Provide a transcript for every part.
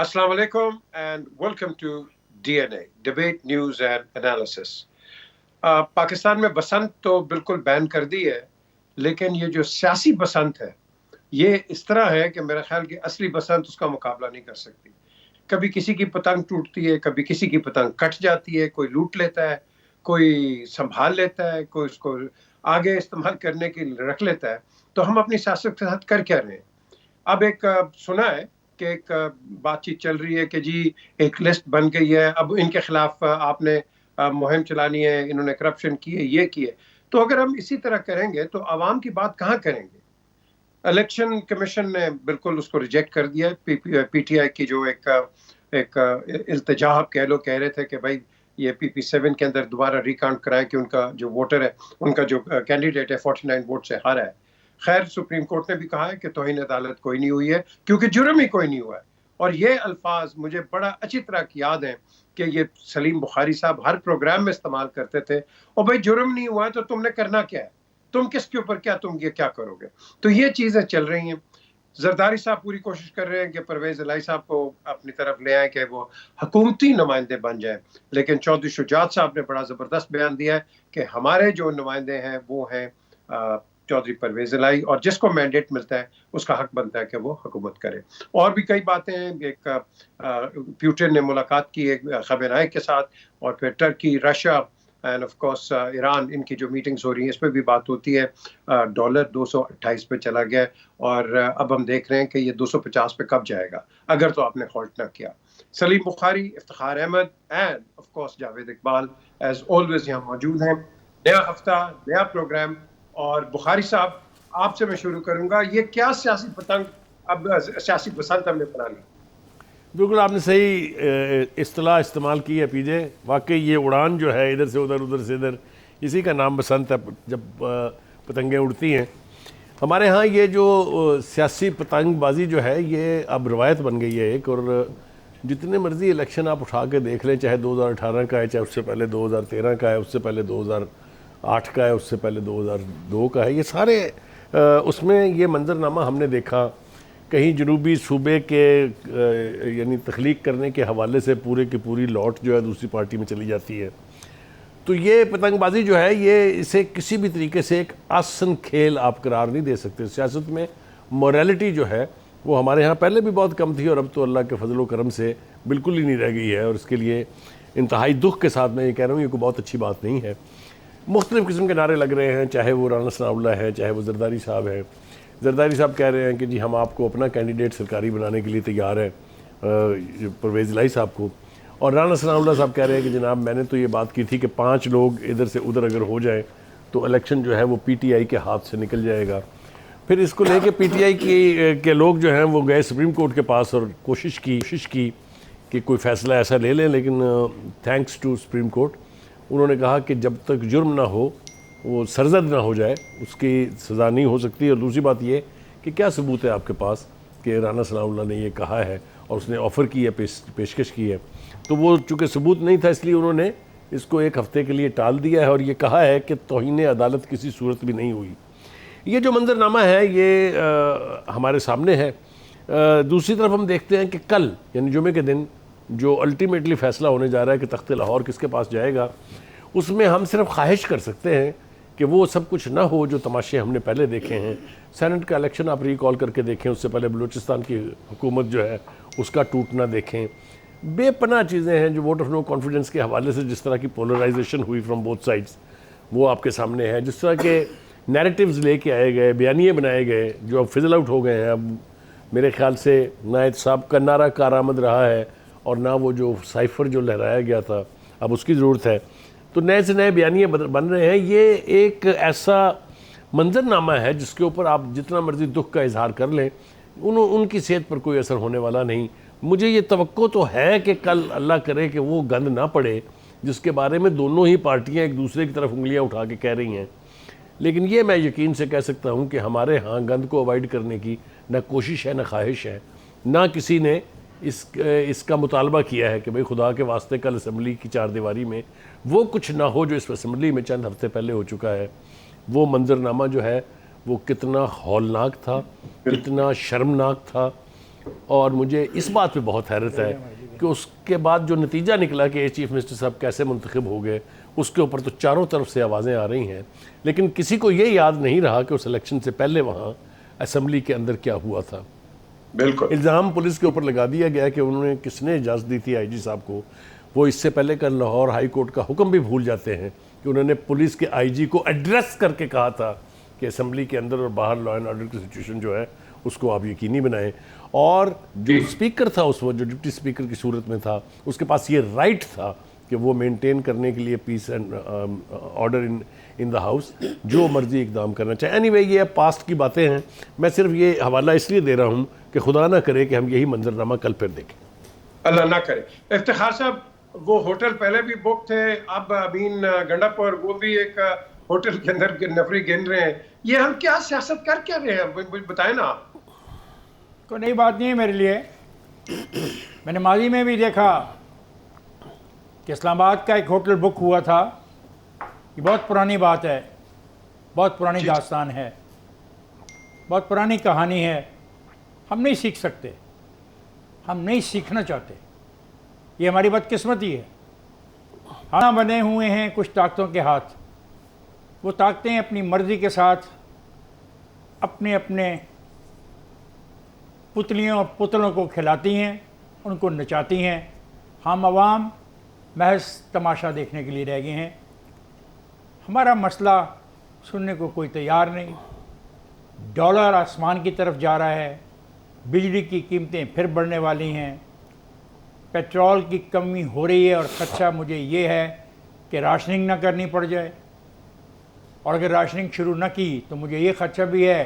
Assalamu alaikum and welcome to DNA Debate News and Analysis. Pakistan में बसंत तो बिल्कुल ban कर दी है, लेकिन ये जो सियासी बसंत है ये इस तरह है कि मेरा ख्याल कि असली बसंत उसका मुकाबला नहीं कर सकती। कभी किसी की पतंग टूटती है, कभी किसी की पतंग कट जाती है, कोई लूट लेता है, कोई संभाल लेता है, कोई उसको आगे इस्तेमाल करने के लिए रख लेता है। तो हम अपनी सियासत के साथ कर क्या रहे हैं? अब एक सुना है कि एक बातचीत चल रही है कि जी एक लिस्ट बन गई है, अब इनके खिलाफ आपने मुहिम चलानी है, इन्होंने करप्शन की है, ये की है। तो अगर हम इसी तरह करेंगे तो आवाम की बात कहाँ करेंगे? इलेक्शन कमीशन ने बिल्कुल उसको रिजेक्ट कर दिया। पीटीआई की जो एक इल्तिजा आप कह लो, कह रहे थे कि भाई ये PP7 के अंदर दोबारा रिकाउंट कराएं कि उनका जो वोटर है, उनका जो कैंडिडेट है 49 वोट से हारा है। खैर सुप्रीम कोर्ट ने भी कहा है कि तौहीन अदालत कोई नहीं हुई है क्योंकि जुर्म ही कोई नहीं हुआ है। और ये अल्फाज मुझे बड़ा अच्छी तरह की याद है कि ये सलीम बुखारी साहब हर प्रोग्राम में इस्तेमाल करते थे। और भाई जुर्म नहीं हुआ है तो तुमने करना क्या है, तुम किसके ऊपर तुम ये क्या करोगे? तो ये चीजें चल रही हैं। जरदारी साहब पूरी कोशिश कर रहे हैं कि परवेज इलाही साहब को अपनी तरफ ले आए कि वो हुकूमती नुमाइंदे बन जाए, लेकिन चौधरी शुजात साहब ने बड़ा जबरदस्त बयान दिया है कि हमारे जो नुमाइंदे हैं वो हैं चौधरी परवेज इलाही, और जिसको मैंडेट मिलता है उसका हक बनता है कि वो हुकूमत करे। और भी कई बातें हैं। एक प्यूटिन ने मुलाकात की एक खमेनेई के साथ, और फिर Turkey, Russia and of course Iran, इनकी जो मीटिंग्स हो रही हैं इस पर भी बात होती है। डॉलर 228 पे चला गया और अब हम देख रहे हैं कि ये 250 पे कब जाएगा अगर तो आपने हॉल्ट ना किया। Salim Bukhari, Iftikhar Ahmed and of course Javed Iqbal as always यहाँ मौजूद हैं। नया हफ्ता, नया प्रोग्राम। और बुखारी साहब, आपसे मैं शुरू करूंगा। ये क्या सियासी पतंग, अब सियासी बसंत हमने बना ली? बिल्कुल आपने सही इस्तेलाह इस्तेमाल की है पीजे। वाकई ये उड़ान जो है इधर से उधर, उधर से इधर, इसी का नाम बसंत है जब पतंगें उड़ती हैं। हमारे यहाँ ये जो सियासी पतंगबाजी जो है ये अब रवायत बन गई है एक। और जितने मर्जी इलेक्शन आप उठा के देख लें, चाहे 2018 का है, चाहे उससे पहले 2013 का है, उससे पहले 2008 का है, उससे पहले 2002 का है, ये सारे उसमें ये मंजरनामा हमने देखा। कहीं जनूबी सूबे के यानी तख्लीक करने के हवाले से पूरे की पूरी लौट जो है दूसरी पार्टी में चली जाती है। तो ये पतंगबाजी जो है ये इसे किसी भी तरीके से एक आसन खेल आप करार नहीं दे सकते। सियासत में मोरालिटी जो है वो हमारे यहाँ पहले भी बहुत कम थी और अब तो अल्लाह के फजल व करम से बिल्कुल ही नहीं रह गई है। और इसके लिए इंतहाई दुख के साथ मैं ये कह रहा हूँ, ये कोई बहुत अच्छी बात नहीं है। मुख्तलिफ़ किस्म के नारे लग रहे हैं, चाहे वो राना सनाउल्लाह है, चाहे वो जरदारी साहब है। जरदारी साहब कह रहे हैं कि जी हम आपको अपना कैंडिडेट सरकारी बनाने के लिए तैयार हैं, परवेज़ इलाही साहब को। और राना सनाउल्लाह साहब कह रहे हैं कि जनाब मैंने तो ये बात की थी कि 5 लोग इधर से उधर अगर हो जाए तो इलेक्शन जो है वो PTI के हाथ से निकल जाएगा। फिर इसको लेके PTI के लोग जो हैं वो गए सुप्रीम कोर्ट के पास और कोशिश की कि कोई फ़ैसला ऐसा ले लें, लेकिन थैंक्स टू सुप्रीम कोर्ट उन्होंने कहा कि जब तक जुर्म ना हो, वो सरजद ना हो जाए, उसकी सज़ा नहीं हो सकती। और दूसरी बात ये कि क्या सबूत है आपके पास कि राना सनाउल्लाह ने ये कहा है और उसने ऑफ़र की है, पेशकश की है। तो वो चूँकि सबूत नहीं था इसलिए उन्होंने इसको 1 हफ़्ते के लिए टाल दिया है और ये कहा है कि तौहीन अदालत किसी सूरत भी नहीं हुई। ये जो मंजरनामा है ये हमारे सामने है। दूसरी तरफ हम देखते हैं कि कल यानी जुमे के दिन जो अल्टीमेटली फ़ैसला होने जा रहा है कि तख्त लाहौर किसके पास जाएगा, उसमें हम सिर्फ ख्वाहिश कर सकते हैं कि वो सब कुछ ना हो जो तमाशे हमने पहले देखे हैं। सेनेट का इलेक्शन आप रिकॉल करके देखें, उससे पहले बलूचिस्तान की हुकूमत जो है उसका टूटना देखें। बेपनाह चीज़ें हैं जो वोट ऑफ नो कॉन्फिडेंस के हवाले से जिस तरह की पोलराइजेशन हुई फ्रॉम बोथ साइड्स वो आपके सामने है। जिस तरह के नैरेटिव्स लेके आए गए, बयानिए बनाए गए जो अब फिजल आउट हो गए हैं। अब मेरे ख्याल से ना एहतसाब का नारा कारआमद रहा है और ना वो जो साइफर जो लहराया गया था अब उसकी ज़रूरत है। तो नए से नए बयानिए बन रहे हैं। ये एक ऐसा मंजरनामा है जिसके ऊपर आप जितना मर्जी दुख का इजहार कर लें, उनकी सेहत पर कोई असर होने वाला नहीं। मुझे ये तवक्को तो है कि कल अल्लाह करे कि वो गंद ना पड़े जिसके बारे में दोनों ही पार्टियां एक दूसरे की तरफ उंगलियां उठा के कह रही हैं। लेकिन ये मैं यकीन से कह सकता हूँ कि हमारे यहाँ गंद को अवॉइड करने की ना कोशिश है, ना ख्वाहिश है, ना किसी ने इसका मुतालबा किया है कि भाई खुदा के वास्ते कल असम्बली की 4 दीवारी में वो कुछ ना हो जो इस असम्बली में चंद हफ्ते पहले हो चुका है। वो मंजरनामा जो है वो कितना हौलनाक था, कितना शर्मनाक था। और मुझे इस बात पे बहुत हैरत है कि उसके बाद जो नतीजा निकला कि चीफ मिनिस्टर साहब कैसे मुंतखब हो गए, उसके ऊपर तो चारों तरफ से आवाज़ें आ रही हैं, लेकिन किसी को ये याद नहीं रहा कि उस इलेक्शन से पहले वहाँ असम्बली के अंदर क्या हुआ था। बिल्कुल इल्ज़ाम पुलिस के ऊपर लगा दिया गया कि उन्होंने किसने इजाज़त दी थी आईजी साहब को। वो इससे पहले का लाहौर हाई कोर्ट का हुक्म भी भूल जाते हैं कि उन्होंने पुलिस के आईजी को एड्रेस करके कहा था कि असम्बली के अंदर और बाहर लॉ एंड ऑर्डर की सिचुएशन जो है उसको आप यकीनी बनाएं। और जो स्पीकर था उस वक्त, जो डिप्टी स्पीकर की सूरत में था, उसके पास ये राइट था कि वो मेंटेन करने के लिए peace and order in the house जो मर्जी इकदाम करना चाहे। एनीवे ये पास्ट की बातें हैं, मैं सिर्फ ये हवाला इसलिए दे रहा हूँ कि खुदा ना करे कि हम यही मंजरनामा कल फिर देखें। अल्लाह ना करे। इफ्तिखार साहब, वो होटल पहले भी बुक थे, अब अमीन गंडापुर वो भी एक होटल के अंदर नफरी गिन रहे हैं। ये हम क्या सियासत कर क्या रहे हैं, बताएं ना आप। कोई नई बात नहीं है मेरे लिए। मैंने माजी में भी देखा कि इस्लामाबाद का एक होटल बुक हुआ था। ये बहुत पुरानी बात है, बहुत पुरानी दास्तान है, बहुत पुरानी कहानी है। हम नहीं सीख सकते, हम नहीं सीखना चाहते, ये हमारी बदकिस्मती है। हाँ, बने हुए हैं कुछ ताकतों के हाथ, वो ताकतें अपनी मर्ज़ी के साथ अपने अपने पुतलियों और पुतलों को खिलाती हैं, उनको नचाती हैं। हम आवाम महज तमाशा देखने के लिए रह गए हैं। हमारा मसला सुनने को कोई तैयार नहीं। डॉलर आसमान की तरफ जा रहा है, बिजली की कीमतें फिर बढ़ने वाली हैं, पेट्रोल की कमी हो रही है और खदशा मुझे ये है कि राशनिंग ना करनी पड़ जाए। और अगर राशनिंग शुरू न की तो मुझे ये खदशा भी है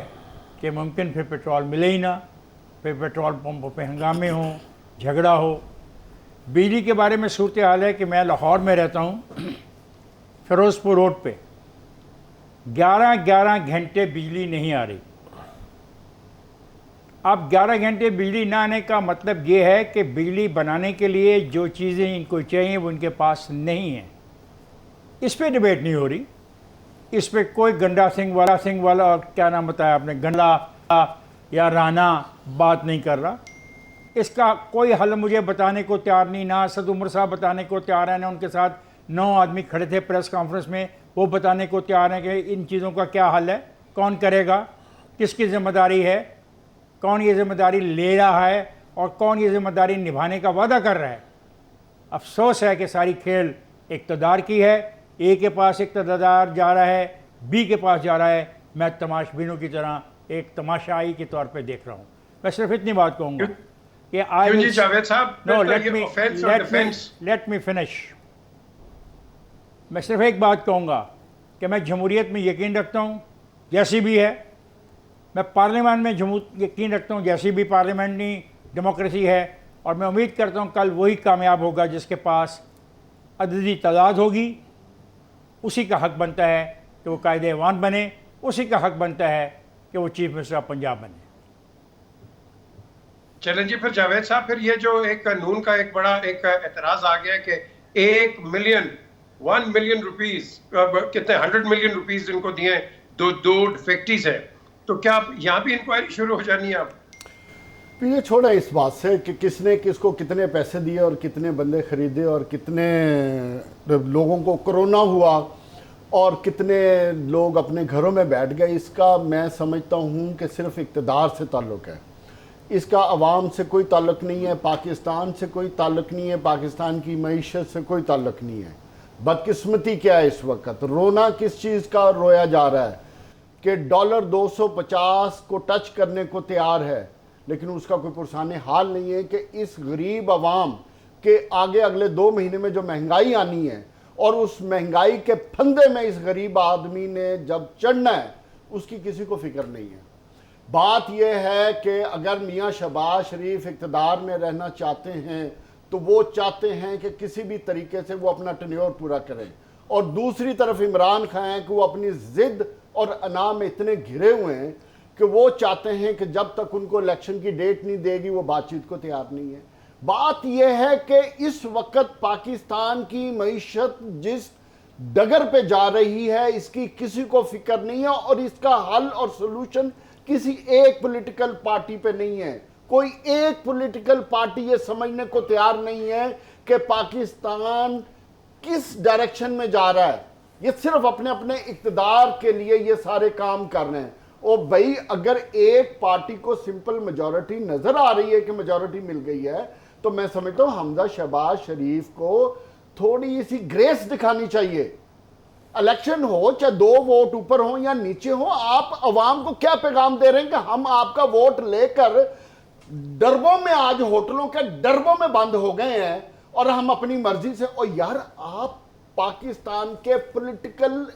कि मुमकिन फिर पेट्रोल मिले ही ना, फिर पेट्रोल पंपों पे हंगामे हों, झगड़ा हो। बिजली के बारे में सूरत हाल है कि मैं लाहौर में रहता हूँ, फ़िरोज़पुर रोड पे 11-11 घंटे बिजली नहीं आ रही। अब 11 घंटे बिजली ना आने का मतलब ये है कि बिजली बनाने के लिए जो चीज़ें इनको चाहिए वो इनके पास नहीं है। इस पर डिबेट नहीं हो रही, इस पर कोई गंडा सिंह वाला और क्या नाम बताया आपने, गंडा या राना बात नहीं कर रहा। इसका कोई हल मुझे बताने को तैयार नहीं, ना असद उमर साहब बताने को तैयार है, ना उनके साथ 9 आदमी खड़े थे प्रेस कॉन्फ्रेंस में, वो बताने को तैयार हैं कि इन चीज़ों का क्या हल है, कौन करेगा, किसकी ज़िम्मेदारी है, कौन ये ज़िम्मेदारी ले रहा है और कौन ये ज़िम्मेदारी निभाने का वादा कर रहा है। अफसोस है कि सारी खेल इक़्तिदार की है। ए के पास इक़्तिदार जा रहा है, बी के पास जा रहा है, मैं तमाशबीनों की तरह एक तमाशाई के तौर पे देख रहा हूँ। मैं सिर्फ इतनी बात कहूँगा कि आई जावेद साहब, नो लेट मी फिनिश। मैं सिर्फ एक बात कहूँगा कि मैं जमहूरियत में यकीन रखता हूँ जैसी भी है, मैं पार्लियामेंट में यकीन रखता हूँ जैसी भी पार्लियामेंट्री डेमोक्रेसी है, और मैं उम्मीद करता हूँ कल वही कामयाब होगा जिसके पास अददी तादाद होगी। उसी का हक बनता है कि वो कायदे ऐवान बने, उसी का हक बनता है कि वो चीफ मिनिस्टर ऑफ पंजाब बने। चलें जी, फिर जावेद साहब, फिर ये जो एक कानून का एक बड़ा एक एतराज आ गया कि 1 मिलियन रुपीस, कितने 100 मिलियन रुपीस इनको दिए, दो फैक्ट्रीज है, तो क्या यहाँ भी इंक्वायरी शुरू हो जानी है? अब ये छोड़ा इस बात से कि किसने किसको कितने पैसे दिए और कितने बंदे खरीदे और कितने लोगों को कोरोना हुआ और कितने लोग अपने घरों में बैठ गए। इसका मैं समझता हूँ कि सिर्फ इक़्तिदार से ताल्लुक़ है, इसका अवाम से कोई ताल्लुक़ नहीं है, पाकिस्तान से कोई ताल्लुक़ नहीं है, पाकिस्तान की मईशत से कोई ताल्लुक़ नहीं है। बदकिस्मती क्या है इस वक्त, रोना किस चीज़ का रोया जा रहा है कि डॉलर 250 को टच करने को तैयार है, लेकिन उसका कोई पुरसाने हाल नहीं है कि इस गरीब आवाम के आगे अगले 2 महीने में जो महंगाई आनी है और उस महंगाई के फंदे में इस गरीब आदमी ने जब चढ़ना है, उसकी किसी को फिक्र नहीं है। बात यह है कि अगर मियाँ शहबाज शरीफ इक़्तिदार में रहना चाहते हैं तो वो चाहते हैं कि किसी भी तरीके से वो अपना टेन्योर पूरा करें, और दूसरी तरफ इमरान खान है कि वो अपनी ज़िद और अना में इतने घिरे हुए हैं कि वो चाहते हैं कि जब तक उनको इलेक्शन की डेट नहीं देगी वो बातचीत को तैयार नहीं है। बात यह है कि इस वक्त पाकिस्तान की मईशत जिस डगर पे जा रही है इसकी किसी को फिक्र नहीं है, और इसका हल और सोल्यूशन किसी एक पॉलिटिकल पार्टी पे नहीं है। कोई एक पॉलिटिकल पार्टी ये समझने को तैयार नहीं है कि पाकिस्तान किस डायरेक्शन में जा रहा है। ये सिर्फ अपने अपने इक़्तिदार के लिए ये सारे काम कर रहे हैं। और भाई अगर एक पार्टी को सिंपल मेजॉरिटी नजर आ रही है कि मेजॉरिटी मिल गई है, तो मैं समझता हूं हमजा शहबाज शरीफ को थोड़ी सी ग्रेस दिखानी चाहिए। इलेक्शन हो चाहे 2 वोट ऊपर हो या नीचे हो, आप अवाम को क्या पैगाम दे रहे हैं कि हम आपका वोट लेकर डरबों में, आज होटलों के डरबों में बंद हो गए हैं और हम अपनी मर्जी से। और यार आप पाकिस्तान के पॉलिटिकल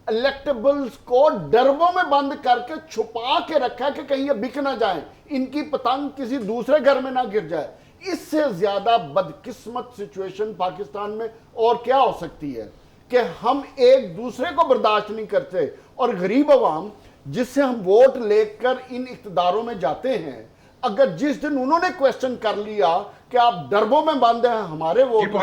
इलेक्टेबल्स को डरबों में बंद करके छुपा के रखा है कि कहीं ये बिक ना जाए, इनकी पतंग किसी दूसरे घर में ना गिर जाए। इससे ज्यादा बदकिस्मत सिचुएशन पाकिस्तान में और क्या हो सकती है कि हम एक दूसरे को बर्दाश्त नहीं करते। और गरीब अवाम जिससे हम वोट लेकर इन इख्तिदारों में जाते हैं, अगर जिस दिन उन्होंने क्वेश्चन कर लिया कि आप डरबों में बंद हैं हमारे वोट,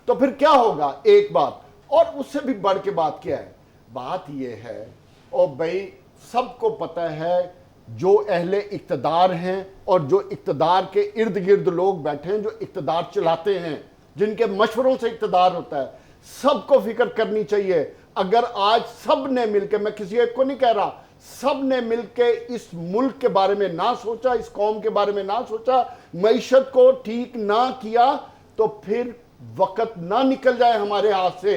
तो फिर क्या होगा। एक बात और उससे भी बढ़ के बात क्या है, बात यह है और भाई सबको पता है जो अहले इक़्तिदार हैं और जो इक़्तिदार के इर्द गिर्द लोग बैठे हैं, जो इक़्तिदार चलाते हैं, जिनके मशवरों से इक़्तिदार होता है, सबको फिक्र करनी चाहिए। अगर आज सब ने मिलकर, मैं किसी एक को नहीं कह रहा, सब ने मिलकर इस मुल्क के बारे में ना सोचा, इस कौम के बारे में ना सोचा, मईशत को ठीक ना किया, तो फिर वक्त ना निकल जाए हमारे हाथ से,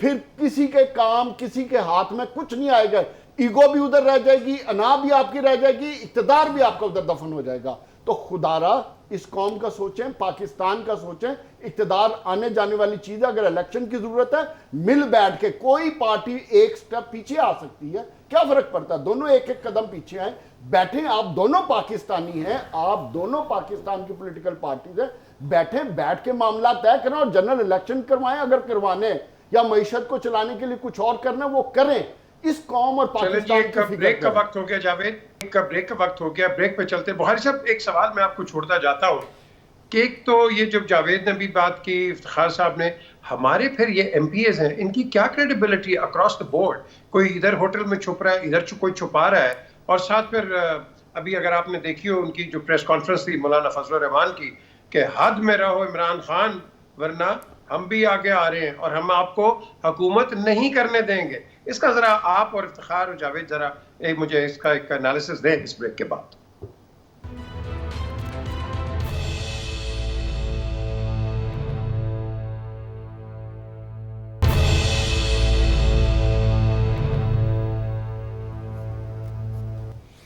फिर किसी के काम, किसी के हाथ में कुछ नहीं आएगा। ईगो भी उधर रह जाएगी, अना भी आपकी रह जाएगी, इक़्तिदार भी आपका उधर दफन हो जाएगा। तो खुदारा इस कौम का सोचें, पाकिस्तान का सोचें। इक़्तिदार आने जाने वाली चीज है, अगर इलेक्शन की जरूरत है मिल बैठ के, कोई पार्टी एक स्टेप पीछे आ सकती है, क्या फर्क पड़ता है, दोनों एक एक कदम पीछे आए, बैठे। आप दोनों पाकिस्तानी हैं, आप दोनों पाकिस्तान की पॉलिटिकल पार्टीज हैं, बैठे, बैठ के मामला तय करें और जनरल इलेक्शन करवाएं अगर करवाने, या मईशत को चलाने के लिए कुछ और करना वो करें। इस कौम और पाकिस्तान की ब्रेक का वक्त हो गया जावेद, ब्रेक का वक्त हो गया, ब्रेक पे चलते। बुखारी साहब एक सवाल मैं आपको छोड़ता जाता हूँ कि एक तो ये जब जावेद ने भी बात की, इफ्तिखार साहब ने, हमारे फिर ये MPAs हैं, इनकी क्या क्रेडिबिलिटी अक्रॉस द बोर्ड। कोई इधर होटल में छुप रहा है, इधर कोई छुपा रहा है। और साथ फिर अभी अगर आपने देखी हो उनकी जो प्रेस कॉन्फ्रेंस थी मौलाना फजल रहमान की, कि हद में रहो इमरान खान वरना हम भी आगे आ रहे हैं और हम आपको हुकूमत नहीं करने देंगे। इसका जरा आप और इफ्तिखार और जावेद जरा मुझे इसका एक एनालिसिस दें इस ब्रेक के बाद।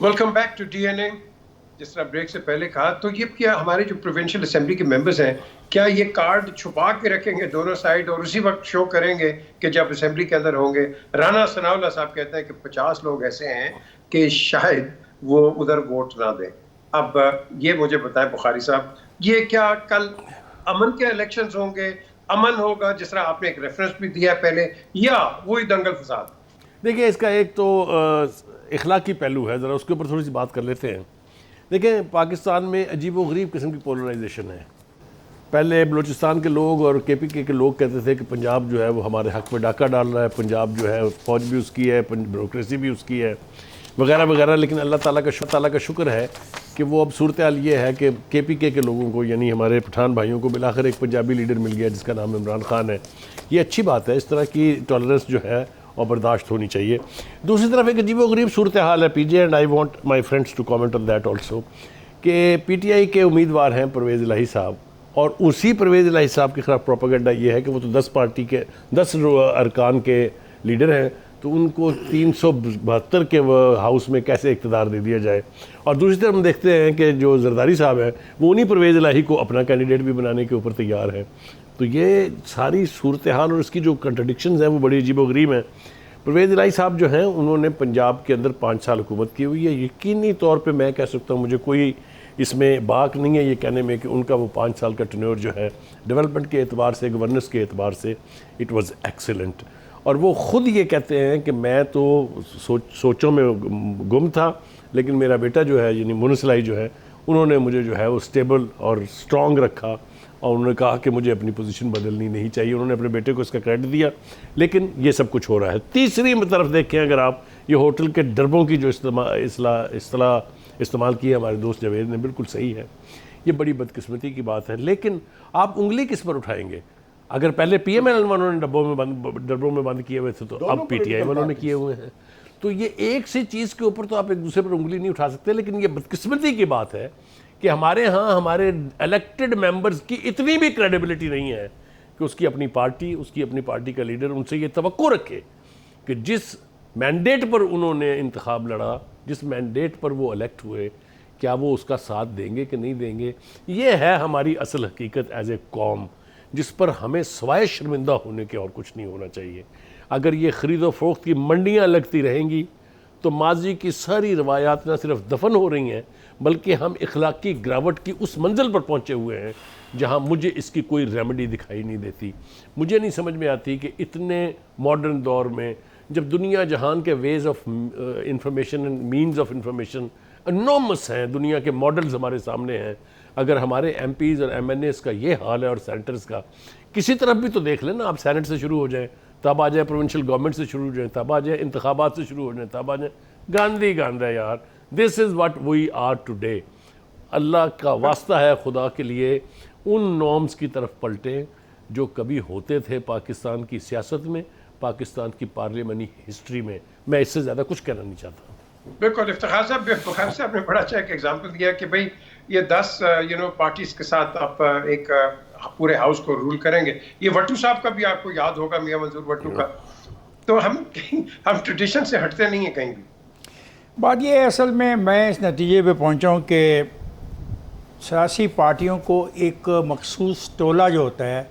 Welcome back to DNA। जिस तरह ब्रेक से पहले कहा, तो ये क्या हमारे जो प्रोविंशियल असेंबली के मेंबर्स हैं, क्या ये कार्ड छुपा के रखेंगे दोनों साइड और उसी वक्त शो करेंगे कि जब असेंबली के अंदर होंगे? राना सनाउल्लाह साहब कहते हैं कि 50 लोग ऐसे हैं कि शायद वो उधर वोट ना दें। अब ये मुझे बताएं बुखारी साहब, ये क्या कल अमन के इलेक्शंस होंगे, अमन होगा जिस तरह आपने एक रेफरेंस भी दिया पहले, या वही दंगल फसाद? देखिए, इसका एक तो इखलाकी पहलू है, ज़रा उसके ऊपर थोड़ी सी बात कर लेते हैं। देखें, पाकिस्तान में अजीब व गरीब किस्म की पोलराइजेशन है। पहले बलूचिस्तान के लोग और KPK के लोग कहते थे कि पंजाब जो है वो हमारे हक़ में डाका डाल रहा है, पंजाब जो है फ़ौज भी उसकी है, ब्यूरोक्रेसी भी उसकी है, वगैरह वगैरह। लेकिन अल्लाह ताला का शुक्र है कि वो अब सूरत हाल ये है कि KPK के लोगों को, यानी हमारे पठान भाइयों को मिलाकर एक पंजाबी लीडर मिल गया जिसका नाम इमरान खान है। ये अच्छी बात है, इस तरह की टॉलरेंस जो है और बर्दाश्त होनी चाहिए। दूसरी तरफ एक अजीब व गरीब सूरत हाल है PJ, and I want my friends to comment on that also, कि PTI के उम्मीदवार हैं परवेज़ इलाही साहब, और उसी परवेज़ इलाही साहब के ख़िलाफ़ प्रोपेगेंडा ये है कि वो तो 10 पार्टी के 10 अरकान के लीडर हैं, तो उनको 372 के हाउस में कैसे इक़्तिदार दे दिया जाए। और दूसरी तरफ हम देखते हैं कि जो जरदारी साहब हैं वो उन्हीं परवेज़ इलाही को अपना कैंडिडेट भी बनाने के ऊपर तैयार हैं। तो ये सारी सूरत हाल और इसकी जो कंट्रडिक्शंस हैं वो बड़ी अजीब व गरीब हैं। परवेज़ इलाही साहब जो हैं उन्होंने पंजाब के अंदर 5 साल हुकूमत की हुई है। यकीनी तौर पे मैं कह सकता हूँ, मुझे कोई इसमें बाक नहीं है ये कहने में कि उनका वो 5 साल का टेन्योर जो है डेवलपमेंट के एतबार से, गवर्नेंस के एतबार से इट वाज एक्सीलेंट। और वो ख़ुद ये कहते हैं कि मैं तो सोचों में गुम था, लेकिन मेरा बेटा जो है यानी मुनस इलाही जो है, उन्होंने मुझे जो है वो स्टेबल और स्ट्रॉन्ग रखा, और उन्होंने कहा कि मुझे अपनी पोजीशन बदलनी नहीं चाहिए। उन्होंने अपने बेटे को इसका क्रेडिट दिया, लेकिन ये सब कुछ हो रहा है। तीसरी तरफ देखें अगर आप, ये होटल के डरबों की जो इस्तेला इस्तेमाल की है हमारे दोस्त जावेद ने, बिल्कुल सही है, ये बड़ी बदकिस्मती की बात है। लेकिन आप उंगली किस पर उठाएंगे? अगर पहले PML वालों ने डब्बों में बंद किए हुए थे तो अब PTI वालों ने किए हुए हैं, तो ये एक सी चीज़ के ऊपर तो आप एक दूसरे पर उंगली नहीं उठा सकते। लेकिन ये बदकिस्मती की बात है कि हमारे यहाँ हमारे इलेक्टेड मेंबर्स की इतनी भी क्रेडिबिलिटी नहीं है कि उसकी अपनी पार्टी का लीडर उनसे ये तवक्को रखे कि जिस मैंडेट पर उन्होंने इंतखाब लड़ा, जिस मैंडेट पर वो इलेक्ट हुए, क्या वो उसका साथ देंगे कि नहीं देंगे। ये है हमारी असल हकीकत एज ए कौम, जिस पर हमें सवाए शर्मिंदा होने के और कुछ नहीं होना चाहिए। अगर ये ख़रीद व फरोख्त की मंडियाँ लगती रहेंगी तो माजी की सारी रवायात न सिर्फ दफन हो रही हैं, बल्कि हम इखलाकी गिरावट की उस मंजिल पर पहुँचे हुए हैं जहाँ मुझे इसकी कोई रेमेडी दिखाई नहीं देती। मुझे नहीं समझ में आती कि इतने मॉडर्न दौर में, जब दुनिया जहान के ways of information and means of information enormous हैं, दुनिया के मॉडल्स हमारे सामने हैं, अगर हमारे MPs और MNAs का ये हाल है और सेनेटर्स का, किसी तरफ भी तो देख लेना। आप सेनेट से शुरू हो जाएं, तब आ जाए प्रोविंशियल गवर्नमेंट से शुरू हो जाए, तब आ जाए इंतखाबात से शुरू हो जाए, तब आ जाए गांधी गांधा यार। This is what we are today. Allah का वास्ता है, खुदा के लिए उन नॉर्म्स की तरफ पलटें जो कभी होते थे पाकिस्तान की सियासत में, पाकिस्तान की पार्लियामानी हिस्ट्री में। मैं इससे ज़्यादा कुछ कहना नहीं चाहता। बिल्कुल, इफ्तिखार साहब, बुखारी साहब ने बड़ा अच्छा एक एग्जाम्पल दिया कि भाई ये 10 पार्टीज के साथ आप एक पूरे हाउस को रूल करेंगे। ये वट्टू साहब का भी आपको याद होगा, मियां मंजूर वट्टू का। तो हम ट्रेडिशन से हटते नहीं है कहीं भी। बात ये है, असल में मैं इस नतीजे पे पहुंचा हूँ कि सियासी पार्टियों को एक मखसूस टोला जो होता है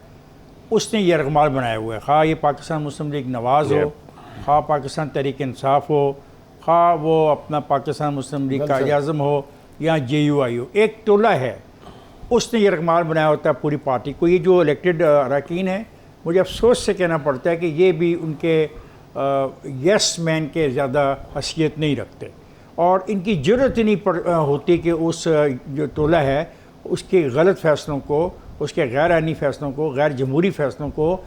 उसने यरगमाल बनाया हुआ है। खा ये पाकिस्तान मुस्लिम लीग नवाज़ हो, खा पाकिस्तान तहरीक इंसाफ हो, खा वो अपना पाकिस्तान मुस्लिम लीग कायद आज़म हो या JUI हो, एक टोला है, उसने यरगमाल बनाया होता है पूरी पार्टी को। ये जो इलेक्टेड अरकान है, मुझे अफसोस से कहना पड़ता है कि ये भी उनके यस मैन के ज़्यादा हैसियत नहीं रखते और इनकी ज़रूरत ही नहीं होती कि उस जो टोला है उसके गलत फ़ैसलों को, उसके गैर आइनी फ़ैसलों को, गैर जमहूरी फ़ैसलों को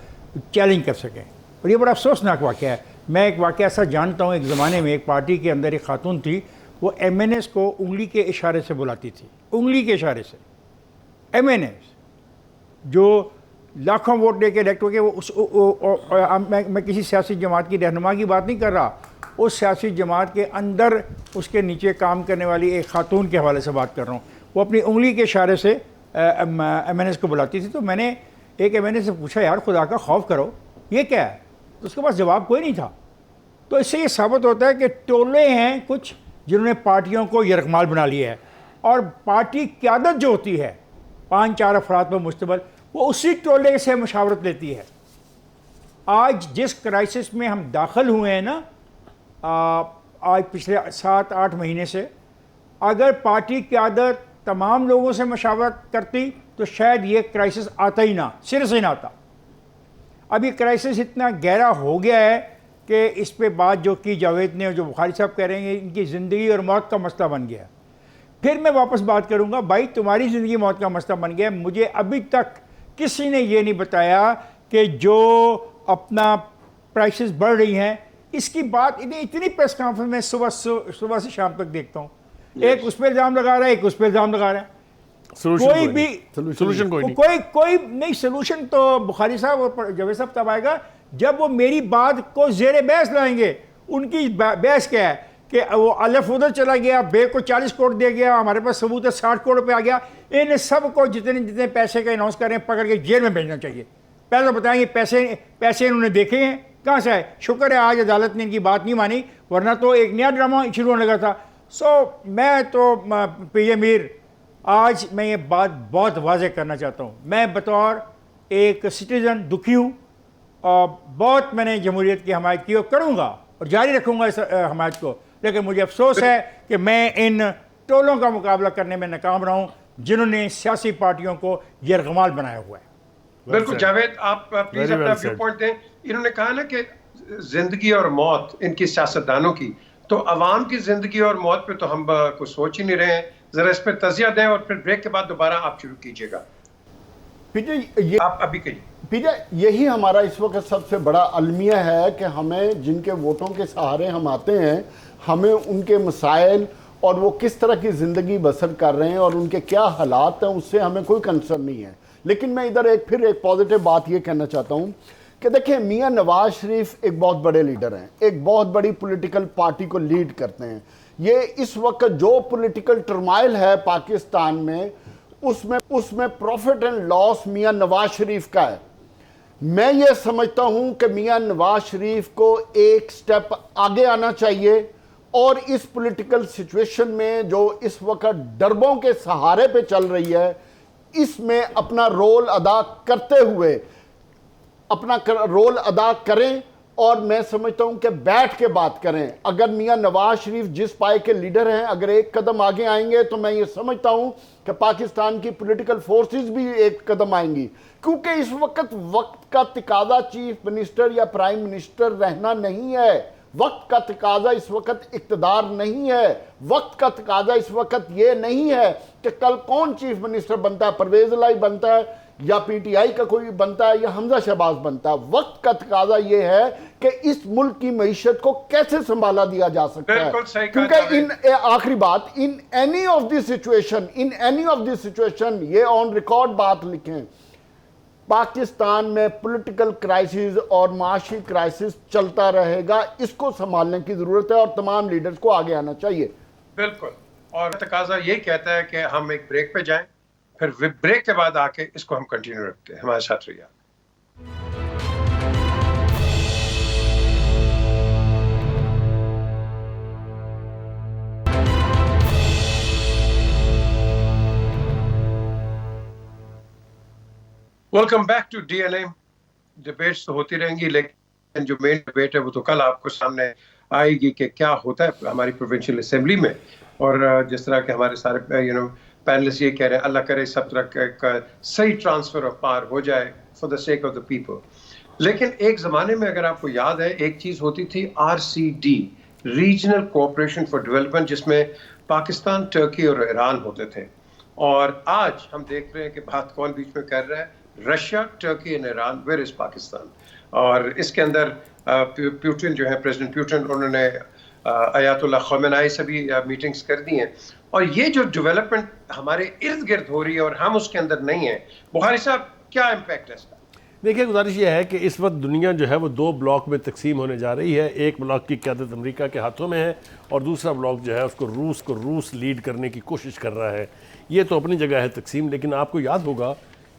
चैलेंज कर सकें। और ये बड़ा अफसोसनाक वाक़या है। मैं एक वाक़या ऐसा जानता हूँ, एक ज़माने में एक पार्टी के अंदर एक खातून थी, वो MNAs को उंगली के इशारे से बुलाती थी, उंगली के इशारे से। MNAs जो लाखों वोट दे के इलेक्ट हो गए, मैं किसी सियासी जमात की रहनुमा की बात नहीं कर रहा, उस सियासी जमात के अंदर उसके नीचे काम करने वाली एक खातून के हवाले से बात कर रहा हूँ। वो अपनी उंगली के इशारे से MNAs को बुलाती थी। तो मैंने एक MNA से पूछा, यार खुदा का खौफ करो, ये क्या है? तो उसके पास जवाब कोई नहीं था। तो इससे ये साबित होता है कि टोले हैं कुछ जिन्होंने पार्टियों को यरगमाल बना लिया है, और पार्टी क़यादत जो होती है 5-4 अफराद पर मुश्तमिल, वो उसी टोले से मशावरत लेती है। आज जिस क्राइसिस में हम दाखिल हुए हैं ना, आज पिछले 7-8 महीने से, अगर पार्टी क़यादत तमाम लोगों से मशावरत करती तो शायद ये क्राइसिस आता ही ना, सिर से ना आता। अभी क्राइसिस इतना गहरा हो गया है कि इस पे बात जो की जावेद ने और जो बुखारी साहब कह रहे हैं, इनकी ज़िंदगी और मौत का मसला बन गया। फिर मैं वापस बात करूंगा, भाई तुम्हारी ज़िंदगी मौत का मसला बन गया। मुझे अभी तक किसी ने ये नहीं बताया कि जो अपना प्राइसेस बढ़ रही हैं, इसकी बात इतनी प्रेस कॉन्फ्रेंस में सुबह से शाम तक देखता हूँ, एक उस पर इल्ज़ाम लगा रहा है, एक उस पर इल्ज़ाम लगा रहा है। कोई भी सोल्यूशन कोई नहीं। सोल्यूशन तो बुखारी साहब और जावेद साहब तब आएगा जब वो मेरी बात को ज़ेरे बहस लाएंगे। उनकी बहस क्या है कि वो अलफ उधर चला गया, बे को 40 करोड़ दे गया, हमारे पास सबूत है 60 करोड़ रुपये आ गया। इन सब को जितने पैसे का अनाउंस कर रहे हैं पकड़ के जेल में भेजना चाहिए। पहले तो बताएंगे पैसे इन्होंने देखे हैं कहाँ से आए। शुक्र है आज अदालत ने इनकी बात नहीं मानी, वरना तो एक नया ड्रामा शुरू होने लगा था। मैं तो PJ मीर, आज मैं ये बात बहुत वाज़ेह करना चाहता हूँ, मैं बतौर एक सिटीज़न दुखी हूँ और बहुत मैंने जमहूरियत की हमायत की और करूँगा और जारी रखूँगा इस हमायत को। लेकिन मुझे अफसोस है कि मैं इन टोलों का मुकाबला करने में नाकाम रहा हूँ जिन्होंने सियासी पार्टियों को यरगमाल बनाया हुआ है। बिल्कुल जावेद, आप प्लीज अपना व्यू पॉइंट दें। इन्होंने कहा ना कि जिंदगी और मौत इनकी सियासतदानों की, तो अवाम की जिंदगी और मौत पे तो हम कुछ सोच ही नहीं रहे हैं। जरा इस पर तजिया दें और फिर ब्रेक के बाद दोबारा आप शुरू कीजिएगा। ये आप अभी कहिए। पीजे, यही हमारा इस वक्त सबसे बड़ा अलमिया है कि हमें जिनके वोटों के सहारे हम आते हैं, हमें उनके मसाइल, और वो किस तरह की ज़िंदगी बसर कर रहे हैं और उनके क्या हालात हैं, उससे हमें कोई कंसर्न नहीं है। लेकिन मैं इधर फिर एक पॉजिटिव बात ये कहना चाहता हूँ कि देखिए, मियाँ नवाज शरीफ एक बहुत बड़े लीडर हैं, एक बहुत बड़ी पॉलिटिकल पार्टी को लीड करते हैं। ये इस वक्त जो पॉलिटिकल टर्माइल है पाकिस्तान में, उसमें प्रॉफिट एंड लॉस मियाँ नवाज शरीफ का है। मैं ये समझता हूं कि मियाँ नवाज शरीफ को एक स्टेप आगे आना चाहिए और इस पॉलिटिकल सिचुएशन में जो इस वक्त डरबों के सहारे पे चल रही है, इसमें अपना रोल अदा करते हुए अपना रोल अदा करें। और मैं समझता हूं कि बैठ के बात करें। अगर मियाँ नवाज शरीफ जिस पाए के लीडर हैं, अगर एक कदम आगे आएंगे तो मैं ये समझता हूं कि पाकिस्तान की पॉलिटिकल फोर्सेस भी एक कदम आएंगी, क्योंकि इस वक्त का तकाजा चीफ मिनिस्टर या प्राइम मिनिस्टर रहना नहीं है। वक्त का तकाजा इस वक्त इक़्तिदार नहीं है। वक्त का तकाजा इस वक्त ये नहीं है कि कल कौन चीफ मिनिस्टर बनता है, परवेज इलाही बनता है या पीटीआई का कोई बनता है या हमजा शहबाज बनता है। वक्त का तकाजा यह है कि इस मुल्क की मईशत को कैसे संभाला दिया जा सकता है, क्योंकि आखिरी बात, in any of this situation ये ऑन रिकॉर्ड बात लिखें, पाकिस्तान में पॉलिटिकल क्राइसिस और माशी क्राइसिस चलता रहेगा। इसको संभालने की जरूरत है और तमाम लीडर्स को आगे आना चाहिए। बिल्कुल, और तकाजा ये कहता है कि हम एक ब्रेक पे जाएं, फिर ब्रेक के बाद आके इसको हम कंटिन्यू रखते हैं। हमारे साथ रहिए। Welcome back to DNA. Debates तो होती रहेंगी, लेकिन जो मेन डिबेट है वो तो कल आपको सामने आएगी कि क्या होता है हमारी प्रोविंशियल असेंबली में। और जिस तरह के हमारे सारे पैनलिस्ट ये कह रहे हैं, अल्लाह करे सब तरह का सही ट्रांसफर ऑफ पावर हो जाए for the sake of the people. लेकिन एक ज़माने में अगर आपको याद है, एक चीज़ होती थी RCD, regional cooperation for development, जिसमें पाकिस्तान, टर्की और ईरान होते थे। और आज हम देख रहे हैं कि बात कौन बीच में कर रहा है, Russia, Turkey and Iran. Where is Pakistan? और इसके अंदर पुतिन जो है, प्रेसिडेंट पुतिन, उन्होंने अयातुल्लाह ख़मेनी से भी मीटिंग्स कर दी हैं। और ये जो डेवलपमेंट हमारे इर्द गिर्द हो रही है और हम उसके अंदर नहीं है, बुखारी साहब क्या इम्पैक्ट है इसका? देखिए, गुजारिश ये है कि इस वक्त दुनिया जो है वो दो ब्लॉक में तकसीम होने जा रही है। एक ब्लॉक की क़यादत अमेरिका के हाथों में है और दूसरा ब्लॉक जो है उसको रूस लीड करने की कोशिश कर रहा है। ये तो अपनी जगह है तकसीम, लेकिन आपको याद होगा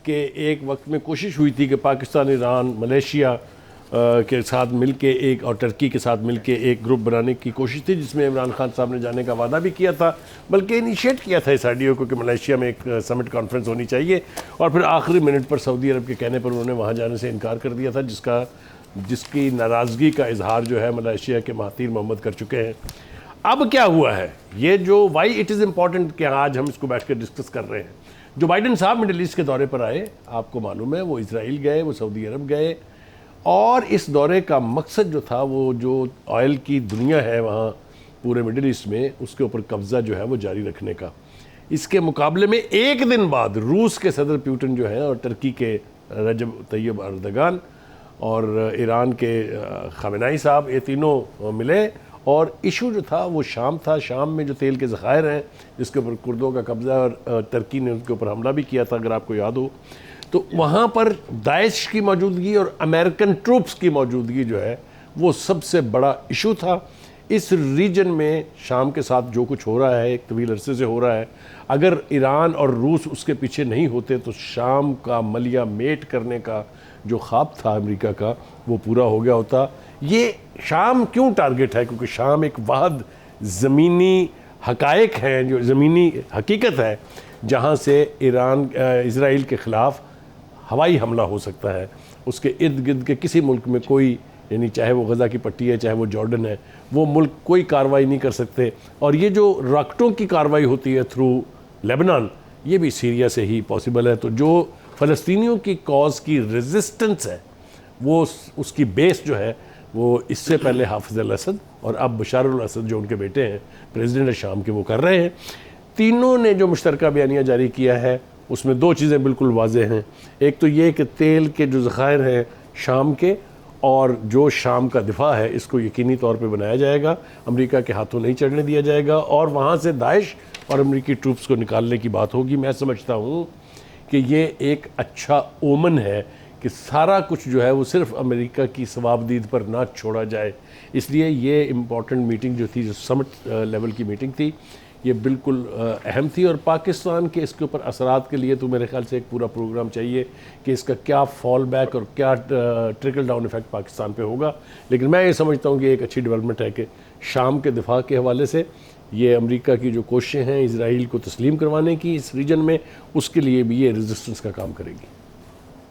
कि एक वक्त में कोशिश हुई थी कि पाकिस्तान, ईरान, मलेशिया के साथ मिलके एक और टर्की के साथ मिलके एक ग्रुप बनाने की कोशिश थी, जिसमें इमरान खान साहब ने जाने का वादा भी किया था, बल्कि इनिशिएट किया था इस आइडिया को कि मलेशिया में एक समिट कॉन्फ्रेंस होनी चाहिए। और फिर आखिरी मिनट पर सऊदी अरब के कहने पर उन्होंने वहाँ जाने से इनकार कर दिया था, जिसकी नाराज़गी का इजहार जो है मलेशिया के महातीर मोहम्मद कर चुके हैं। अब क्या हुआ है, ये जो वाई इट इज़ इम्पॉर्टेंट कि आज हम इसको बैठ कर डिस्कस कर रहे हैं। जो बाइडन साहब मिडिल ईस्ट के दौरे पर आए, आपको मालूम है, वो इसराइल गए, वो सऊदी अरब गए, और इस दौरे का मकसद जो था वो जो ऑयल की दुनिया है वहाँ पूरे मिडिल ईस्ट में, उसके ऊपर कब्ज़ा जो है वो जारी रखने का। इसके मुकाबले में एक दिन बाद रूस के सदर पुतिन जो है और टर्की के रजब तैयब अर्दगान और ईरान के ख़मेनी साहब, ये तीनों मिले और इशू जो था वो शाम था। शाम में जो तेल के ज़खायर हैं जिसके ऊपर कुर्दों का कब्ज़ा, और टर्की ने उसके ऊपर हमला भी किया था, अगर आपको याद हो, तो वहाँ पर दाइश की मौजूदगी और अमेरिकन ट्रूप्स की मौजूदगी जो है वो सबसे बड़ा इशू था। इस रीजन में शाम के साथ जो कुछ हो रहा है, एक तवील अरसे से हो रहा है, अगर ईरान और रूस उसके पीछे नहीं होते तो शाम का मलिया मेट करने का जो ख्वाब था अमेरिका का वो पूरा हो गया होता। ये शाम क्यों टारगेट है? क्योंकि शाम एक वाहद ज़मीनी हकायक है, जो ज़मीनी हकीकत है, जहाँ से इसराइल के ख़िलाफ़ हवाई हमला हो सकता है। उसके इर्द गिर्द के किसी मुल्क में कोई, यानी चाहे वो गज़ा की पट्टी है, चाहे वो जॉर्डन है, वो मुल्क कोई कार्रवाई नहीं कर सकते। और ये जो रॉकेटों की कार्रवाई होती है थ्रू लेबनान, ये भी सीरिया से ही पॉसिबल है। तो जो फ़लस्तीनियों की कॉज की रेजिस्टेंस है, वो उसकी बेस जो है वो इससे पहले हाफिज़ अल-असद और अब बशार अल-असद जो उनके बेटे हैं प्रेसिडेंट शाम के, वो कर रहे हैं। तीनों ने जो मुश्तरका बयानिया जारी किया है उसमें दो चीज़ें बिल्कुल वाज़ेह हैं। एक तो ये कि तेल के जो ज़खायर हैं शाम के, और जो शाम का दिफा है इसको यकीनी तौर पे बनाया जाएगा, अमेरिका के हाथों नहीं चढ़ने दिया जाएगा और वहाँ से दाइश और अमेरिकी ट्रूप्स को निकालने की बात होगी। मैं समझता हूँ कि ये एक अच्छा ओमन है कि सारा कुछ जो है वो सिर्फ अमेरिका की सवाबदीद पर ना छोड़ा जाए। इसलिए ये इम्पॉर्टेंट मीटिंग जो थी, जो समिट लेवल की मीटिंग थी, ये बिल्कुल अहम थी। और पाकिस्तान के इसके ऊपर असरात के लिए तो मेरे ख्याल से एक पूरा प्रोग्राम चाहिए कि इसका क्या फॉल बैक और क्या ट्रिकल डाउन इफेक्ट पाकिस्तान पे होगा। लेकिन मैं ये समझता हूँ कि एक अच्छी डेवलपमेंट है कि शाम के दिफा के हवाले से ये अमेरिका की जो कोशिशें हैं इसराइल को तस्लीम करवाने की इस रीजन में, उसके लिए भी ये रेजिस्टेंस का काम करेगी।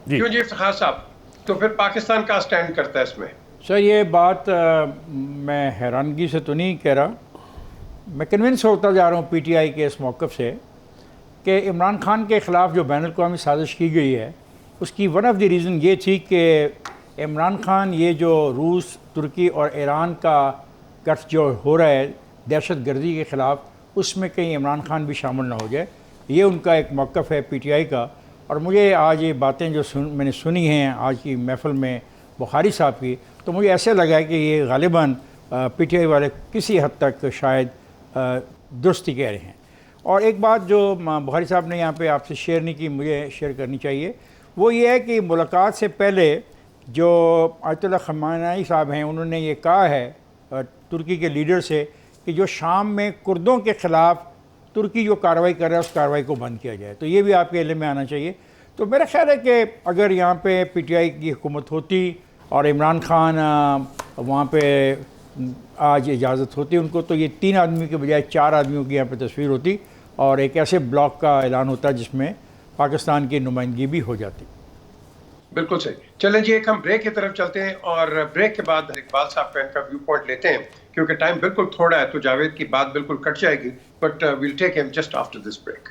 क्यों जी इफ्तिखार साहब, तो फिर पाकिस्तान का स्टैंड करता है इसमें? सर ये बात मैं हैरानगी से तो नहीं कह रहा, मैं कन्विंस होता जा रहा हूँ पीटीआई के इस मौक़िफ़ से कि इमरान खान के ख़िलाफ़ जो बैन अल-अक़वामी साजिश की गई है उसकी वन ऑफ द रीज़न ये थी कि इमरान खान ये जो रूस, तुर्की और ईरान का गठ जो हो रहा है दहशत गर्दी के ख़िलाफ़, उसमें कहीं इमरान खान भी शामिल ना हो जाए, ये उनका एक मौक़िफ़ है पीटीआई का। और मुझे आज ये बातें जो मैंने सुनी हैं आज की महफ़िल में बुखारी साहब की, तो मुझे ऐसे लगा है कि ये गालिबन पीटीआई वाले किसी हद तक शायद दुरुस्ती कह रहे हैं। और एक बात जो बुखारी साहब ने यहाँ पे आपसे शेयर नहीं की, मुझे शेयर करनी चाहिए, वो ये है कि मुलाकात से पहले जो आयतुल्लाह ख़मेनी साहब हैं उन्होंने ये कहा है तुर्की के लीडर से कि जो शाम में कुर्दों के ख़िलाफ़ तुर्की जो कार्रवाई कर रहा है उस कार्रवाई को बंद किया जाए। तो ये भी आपके इल्म में आना चाहिए। तो मेरा ख्याल है कि अगर यहाँ पे पीटीआई की हुकूमत होती और इमरान खान वहाँ पे आज इजाज़त होती उनको, तो ये 3 आदमी के बजाय 4 आदमियों की यहाँ पे तस्वीर होती और एक ऐसे ब्लॉक का ऐलान होता जिसमें पाकिस्तान की नुमाइंदगी भी हो जाती। बिल्कुल सही। चलें जी, एक हम ब्रेक की तरफ चलते हैं और ब्रेक के बाद इकबाल साहब का इनका व्यू पॉइंट लेते हैं, क्योंकि टाइम बिल्कुल थोड़ा है तो जावेद की बात बिल्कुल कट जाएगी, but will take him just after this break.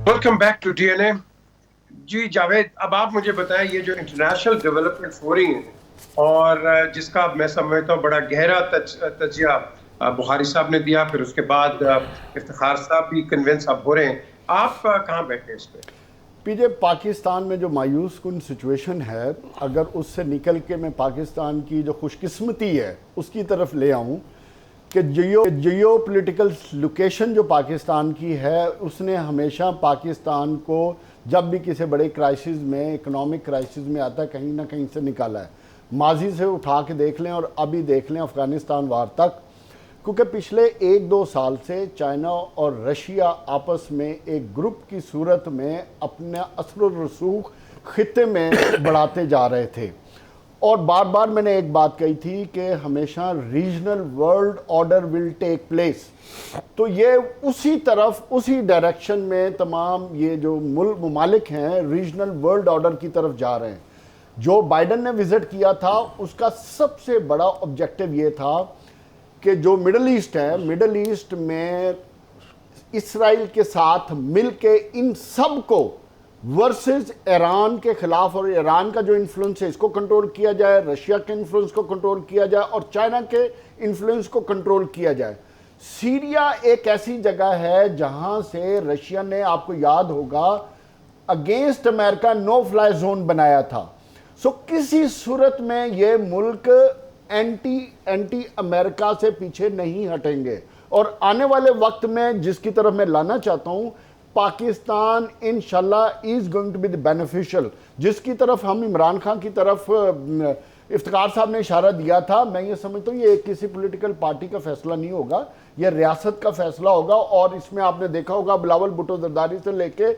Welcome back to DNA. जी जावेद, अब आप मुझे बताएं, ये जो इंटरनेशनल डेवलपमेंट हो रही हैं और जिसका मैं समझता हूँ बड़ा गहरा तजिया बुखारी साहब ने दिया, फिर उसके बाद इफ्तिखार साहब भी कन्विंस अब हो रहे हैं, आप कहाँ बैठे हैं इस पर? पीजे, पाकिस्तान में जो मायूस कुन सिचुएशन है, अगर उससे निकल के मैं पाकिस्तान की जो खुशकिस्मती है उसकी तरफ ले आऊँ कि जियो पोलिटिकल लोकेशन जो पाकिस्तान की है उसने हमेशा पाकिस्तान को जब भी किसी बड़े क्राइसिस में, इकोनॉमिक क्राइसिस में आता है, कहीं ना कहीं से निकाला है। माजी से उठा के देख लें और अभी देख लें अफ़गानिस्तान वार तक, क्योंकि पिछले 1-2 साल से चाइना और रशिया आपस में एक ग्रुप की सूरत में अपना असर और रसूख खिते में बढ़ाते जा रहे थे। और बार बार मैंने एक बात कही थी कि हमेशा regional world order will take place. तो ये उसी तरफ, उसी डायरेक्शन में तमाम ये जो मुमालिक हैं रीजनल वर्ल्ड ऑर्डर की तरफ जा रहे हैं। जो बाइडन ने विजिट किया था उसका सबसे बड़ा ऑब्जेक्टिव ये था कि जो मिडल ईस्ट है, मिडल ईस्ट में इसराइल के साथ मिलके इन सब को वर्सेस ईरान के खिलाफ, और ईरान का जो इन्फ्लुएंस है इसको कंट्रोल किया जाए, रशिया के इन्फ्लुएंस को कंट्रोल किया जाए और चाइना के इन्फ्लुएंस को कंट्रोल किया जाए। सीरिया एक ऐसी जगह है जहां से रशिया ने, आपको याद होगा, against America no fly zone बनाया था। सो किसी सूरत में ये मुल्क एंटी अमेरिका से पीछे नहीं हटेंगे। और आने वाले वक्त में जिसकी तरफ मैं लाना चाहता हूं, पाकिस्तान इंशाल्लाह is going to be the beneficial, जिसकी तरफ हम इमरान खान की तरफ इफ्तिखार साहब ने इशारा दिया था। मैं ये समझता हूँ ये किसी पॉलिटिकल पार्टी का फैसला नहीं होगा, यह रियासत का फैसला होगा। और इसमें आपने देखा होगा बिलावल भुट्टो जरदारी से लेके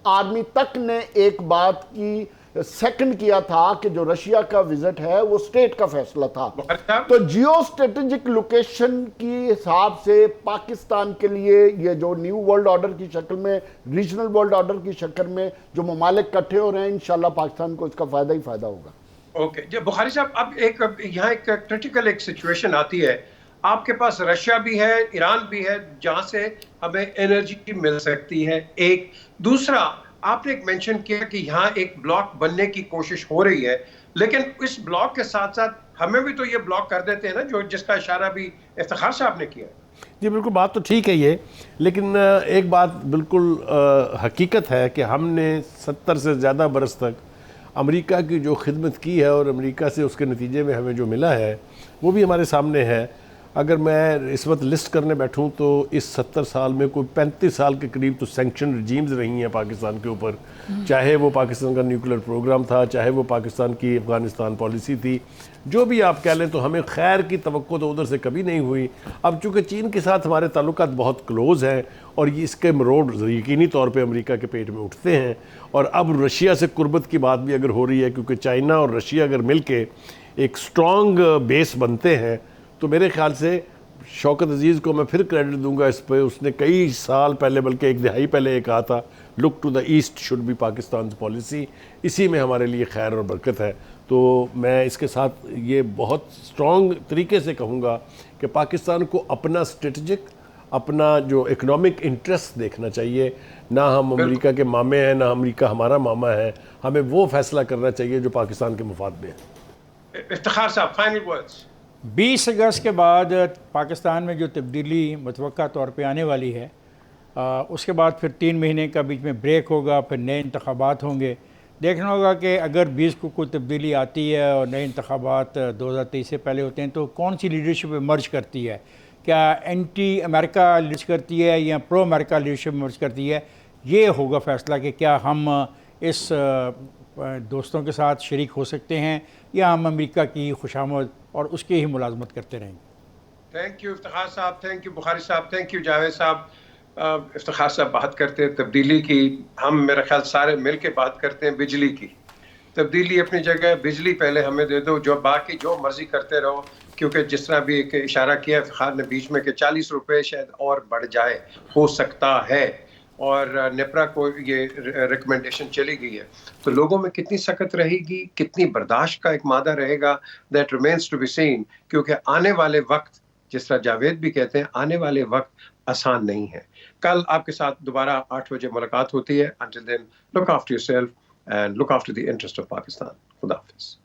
आर्मी तक ने एक बात की सेकंड किया था कि जो रशिया का विजिट है वो स्टेट का फैसला था। तो जियो स्ट्रेटेजिक लोकेशन की हिसाब से पाकिस्तान के लिए ये जो न्यू वर्ल्ड ऑर्डर की शक्ल में, रीजनल वर्ल्ड ऑर्डर की शक्ल में जो ममालिक इकट्ठे हो रहे हैं, इंशाल्लाह पाकिस्तान को इसका फायदा ही फायदा होगा। ओके जी बुखारी साहब, अब यहाँ एक क्रिटिकल एक सिचुएशन आती है। आपके पास रशिया भी है, ईरान भी है, जहां से हमें एनर्जी मिल सकती है। एक दूसरा, आपने एक मेंशन किया कि यहाँ एक ब्लॉक बनने की कोशिश हो रही है, लेकिन इस ब्लॉक के साथ साथ हमें भी तो ये ब्लॉक कर देते हैं ना, जो जिसका इशारा भी इफ्तिखार साहब ने किया। जी बिल्कुल, बात तो ठीक है ये, लेकिन एक बात बिल्कुल हकीकत है कि हमने 70 से ज़्यादा बरस तक अमेरिका की जो खिदमत की है और अमेरिका से उसके नतीजे में हमें जो मिला है वो भी हमारे सामने है। अगर मैं इस वक्त लिस्ट करने बैठूं तो इस 70 साल में कोई 35 साल के करीब तो सैंक्शन रिजीम्स रही हैं पाकिस्तान के ऊपर, चाहे वो पाकिस्तान का न्यूक्लियर प्रोग्राम था, चाहे वो पाकिस्तान की अफ़गानिस्तान पॉलिसी थी, जो भी आप कह लें, तो हमें खैर की तवक्को तो उधर से कभी नहीं हुई। अब चूँकि चीन के साथ हमारे ताल्लुकात बहुत क्लोज़ हैं और ये इसके मरोड़ यकीनी तौर पे अमेरिका के पेट में उठते हैं, और अब रशिया से कुर्बत की बात भी अगर हो रही है, क्योंकि चाइना और रशिया अगर मिल के एक स्ट्रॉन्ग बेस बनते हैं, तो मेरे ख्याल से शौकत अजीज़ को मैं फिर क्रेडिट दूंगा इस पे। उसने कई साल पहले, बल्कि एक दिहाई पहले, ये कहा था look to the east should be Pakistan policy. इसी में हमारे लिए खैर और बरकत है। तो मैं इसके साथ ये बहुत स्ट्रॉन्ग तरीके से कहूँगा कि पाकिस्तान को अपना स्ट्रेटजिक, अपना जो इकनॉमिक इंटरेस्ट देखना चाहिए। ना हम अमेरिका के मामे हैं, ना अमेरिका हमारा मामा है। हमें वो फैसला करना चाहिए जो पाकिस्तान के मुफाद में है। इफ्तिखार साहब, फाइनल वर्ड्स। 20 अगस्त के बाद पाकिस्तान में जो तब्दीली मुतवक्का तौर पे आने वाली है, उसके बाद फिर 3 महीने का बीच में ब्रेक होगा, फिर नए इंतखाबात होंगे। देखना होगा कि अगर 20 को कोई तब्दीली आती है और नए इंतखाबात 2023 से पहले होते हैं, तो कौन सी लीडरशिप इमर्ज करती है? क्या एंटी अमेरिका लीड करती है या प्रो अमेरिका लीडरशिप इमर्ज करती है? ये होगा फैसला कि क्या हम इस दोस्तों के साथ शरीक हो सकते हैं या हम अमेरिका की खुशामद और उसकी ही मुलाजमत करते रहेंगे। थैंक यू इफ्तिखार साहब, थैंक यू बुखारी साहब, थैंक यू जावेद साहब। इफ्तिखार साहब बात करते हैं तब्दीली की, हम मेरा ख्याल सारे मिल के बात करते हैं बिजली की। तब्दीली अपनी जगह, बिजली पहले हमें दे दो, जो बाकी जो मर्जी करते रहो, क्योंकि जिस तरह भी एक इशारा किया इफ्तिखार ने बीच में कि 40 रुपये शायद और बढ़ जाए, हो सकता है, और नेपरा को ये रिकमेंडेशन चली गई है। तो लोगों में कितनी सख्त रहेगी, कितनी बर्दाश्त का एक मादा रहेगा, that remains to be seen. क्योंकि आने वाले वक्त, जिस तरह जावेद भी कहते हैं, आने वाले वक्त आसान नहीं है। कल आपके साथ दोबारा 8 बजे मुलाकात होती है। Until then, look after yourself and look after the interest of Pakistan. खुदा हाफिज़।